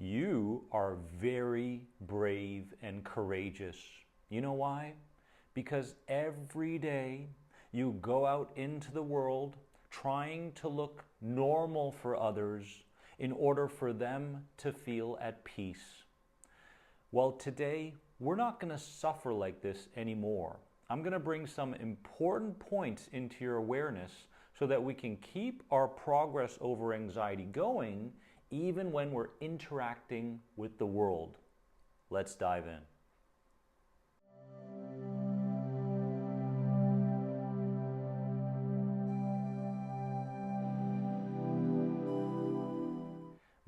You are very brave and courageous. You know why? Because every day you go out into the world trying to look normal for others in order for them to feel at peace. Well, today we're not going to suffer like this anymore. I'm going to bring some important points into your awareness so that we can keep our progress over anxiety going even when we're interacting with the world. Let's dive in.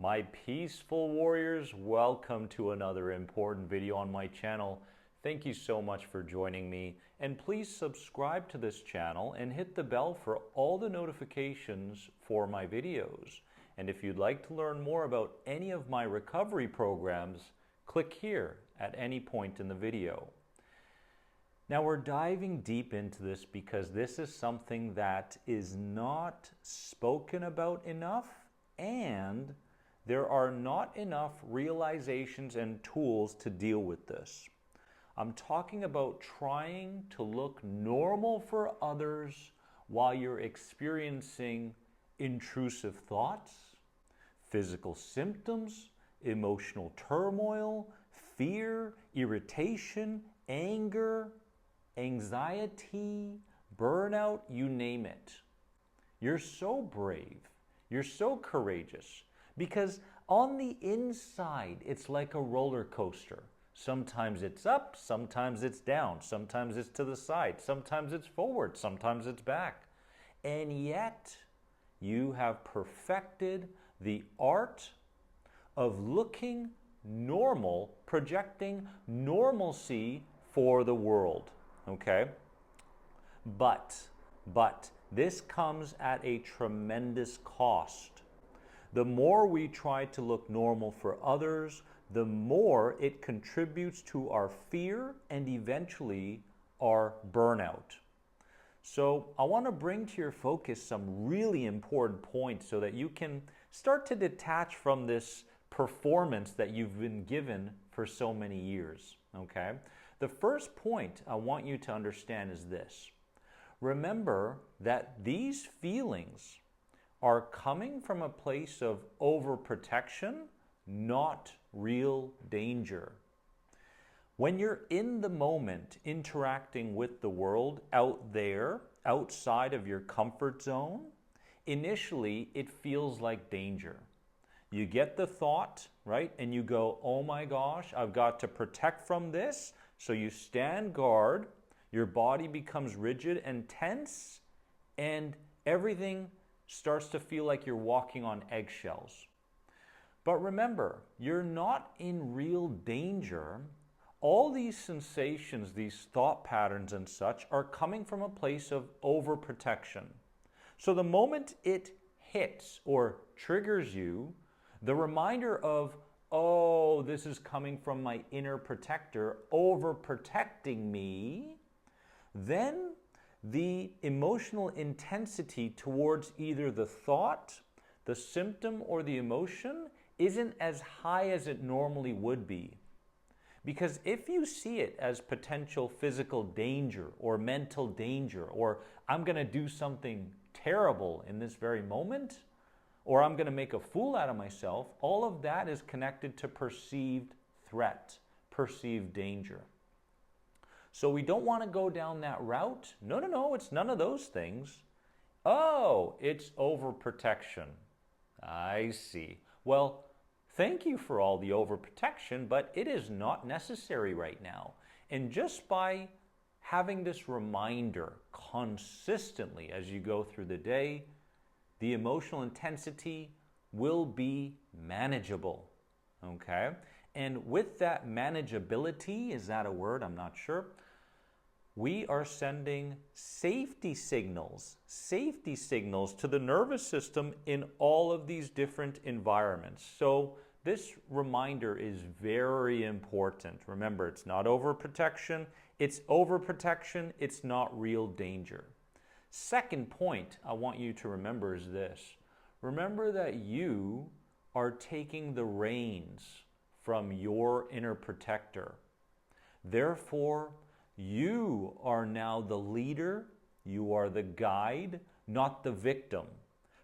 My peaceful warriors, welcome to another important video on my channel. Thank you so much for joining me, and please subscribe to this channel and hit the bell for all the notifications for my videos. And if you'd like to learn more about any of my recovery programs, click here at any point in the video. Now we're diving deep into this because this is something that is not spoken about enough, and there are not enough realizations and tools to deal with this. I'm talking about trying to look normal for others while you're experiencing intrusive thoughts, physical symptoms, emotional turmoil, fear, irritation, anger, anxiety, burnout, you name it. You're so brave. You're so courageous. Because on the inside, it's like a roller coaster. Sometimes it's up, sometimes it's down, sometimes it's to the side, sometimes it's forward, sometimes it's back. And yet, you have perfected the art of looking normal, projecting normalcy for the world, okay? But this comes at a tremendous cost. The more we try to look normal for others, the more it contributes to our fear and eventually our burnout. So I want to bring to your focus some really important points so that you can start to detach from this performance that you've been given for so many years, okay? The first point I want you to understand is this. Remember that these feelings are coming from a place of overprotection, not real danger. When you're in the moment interacting with the world out there, outside of your comfort zone, initially it feels like danger. You get the thought, right? And you go, oh my gosh, I've got to protect from this. So you stand guard, your body becomes rigid and tense, and everything starts to feel like you're walking on eggshells. But remember, you're not in real danger. All these sensations, these thought patterns and such are coming from a place of overprotection. So the moment it hits or triggers you, the reminder of, oh, this is coming from my inner protector overprotecting me, then the emotional intensity towards either the thought, the symptom, or the emotion isn't as high as it normally would be. Because if you see it as potential physical danger or mental danger, or I'm going to do something terrible in this very moment, or I'm going to make a fool out of myself, all of that is connected to perceived threat, perceived danger. So we don't want to go down that route. No, it's none of those things. Oh, it's overprotection. I see. Well, thank you for all the overprotection, but it is not necessary right now. And just by having this reminder consistently as you go through the day, the emotional intensity will be manageable, okay? And with that manageability, is that a word? I'm not sure. We are sending safety signals to the nervous system in all of these different environments. So this reminder is very important. Remember, it's not overprotection. It's overprotection. It's not real danger. Second point I want you to remember is this. Remember that you are taking the reins from your inner protector. Therefore, you are now the leader, you are the guide, not the victim.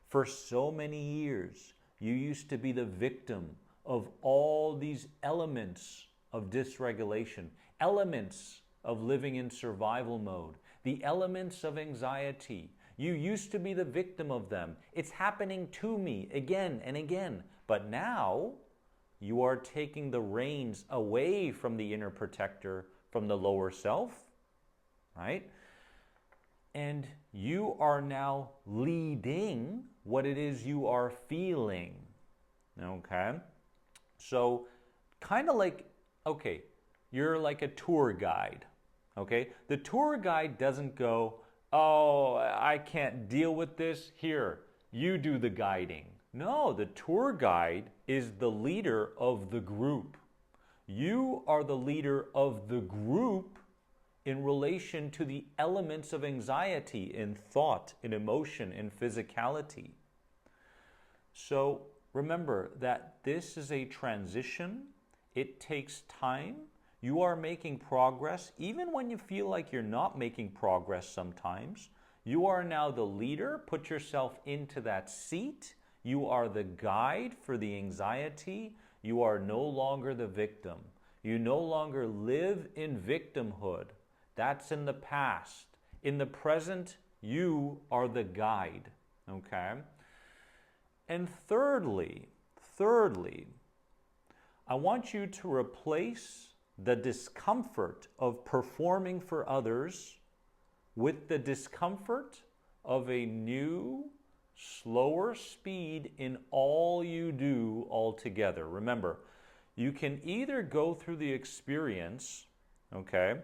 For so many years, you used to be the victim of all these elements of dysregulation, elements of living in survival mode, the elements of anxiety. You used to be the victim of them. It's happening to me again and again. But now, you are taking the reins away from the inner protector, from the lower self, right? And you are now leading what it is you are feeling, okay? So, kind of like, okay, you're like a tour guide, okay? The tour guide doesn't go, oh, I can't deal with this, here, you do the guiding. No, the tour guide is the leader of the group. You are the leader of the group in relation to the elements of anxiety in thought, in emotion, in physicality. So remember that this is a transition. It takes time. You are making progress. Even when you feel like you're not making progress sometimes, you are now the leader. Put yourself into that seat. You are the guide for the anxiety. You are no longer the victim. You no longer live in victimhood. That's in the past. In the present, you are the guide, okay? And thirdly, I want you to replace the discomfort of performing for others with the discomfort of a new, slower speed in all you do altogether. Remember, you can either go through the experience, okay,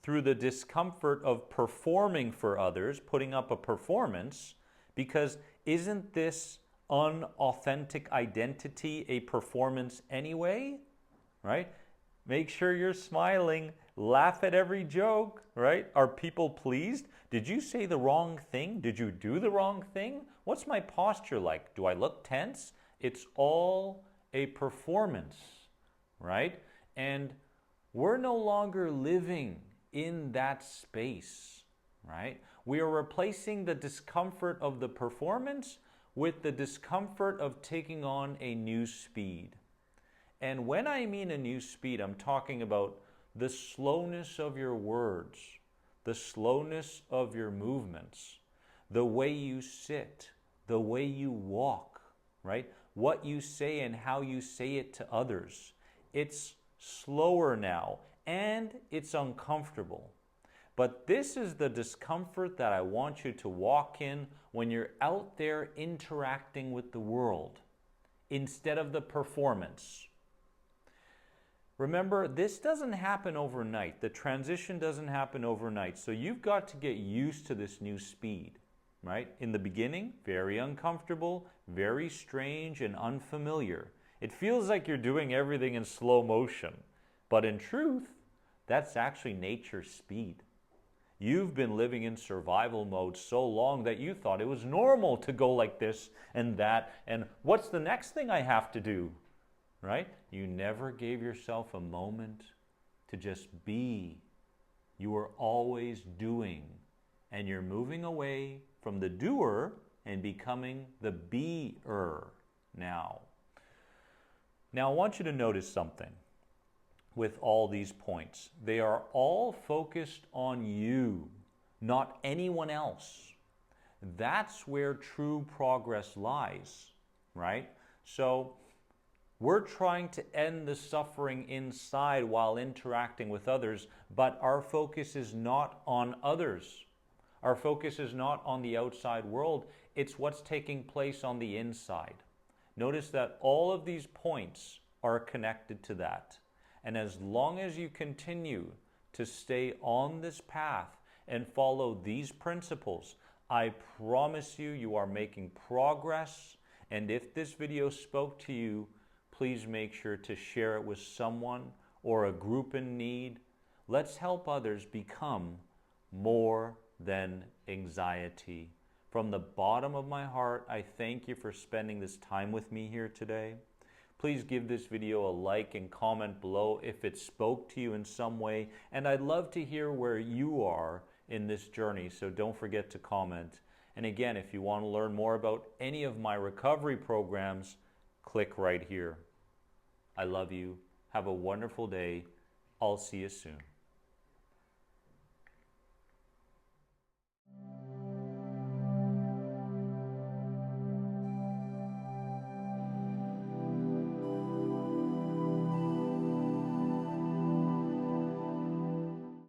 through the discomfort of performing for others, putting up a performance, because isn't this unauthentic identity a performance anyway, right? Make sure you're smiling, laugh at every joke, right? Are people pleased? Did you say the wrong thing? Did you do the wrong thing? What's my posture like? Do I look tense? It's all a performance, right? And we're no longer living in that space, right? We are replacing the discomfort of the performance with the discomfort of taking on a new speed. And when I mean a new speed, I'm talking about the slowness of your words, the slowness of your movements, the way you sit, the way you walk, right? What you say and how you say it to others. It's slower now, and it's uncomfortable. But this is the discomfort that I want you to walk in when you're out there interacting with the world, instead of the performance. Remember, this doesn't happen overnight. The transition doesn't happen overnight. So you've got to get used to this new speed, right? In the beginning, very uncomfortable, very strange and unfamiliar. It feels like you're doing everything in slow motion. But in truth, that's actually nature's speed. You've been living in survival mode so long that you thought it was normal to go like this and that, and what's the next thing I have to do, right? You never gave yourself a moment to just be. You were always doing, and you're moving away from the doer and becoming the be-er now. Now I want you to notice something. With all these points, they are all focused on you, not anyone else. That's where true progress lies, right? So we're trying to end the suffering inside while interacting with others, but our focus is not on others. Our focus is not on the outside world. It's what's taking place on the inside. Notice that all of these points are connected to that. And as long as you continue to stay on this path and follow these principles, I promise you, you are making progress. And if this video spoke to you, please make sure to share it with someone or a group in need. Let's help others become more than anxiety. From From the bottom of my heart, I thank you for spending this time with me here today. Please give this video a like and comment below if it spoke to you in some way. And I'd love to hear where you are in this journey, so don't forget to comment. And again, if you want to learn more about any of my recovery programs, click right here. I love you. Have a wonderful day. I'll see you soon.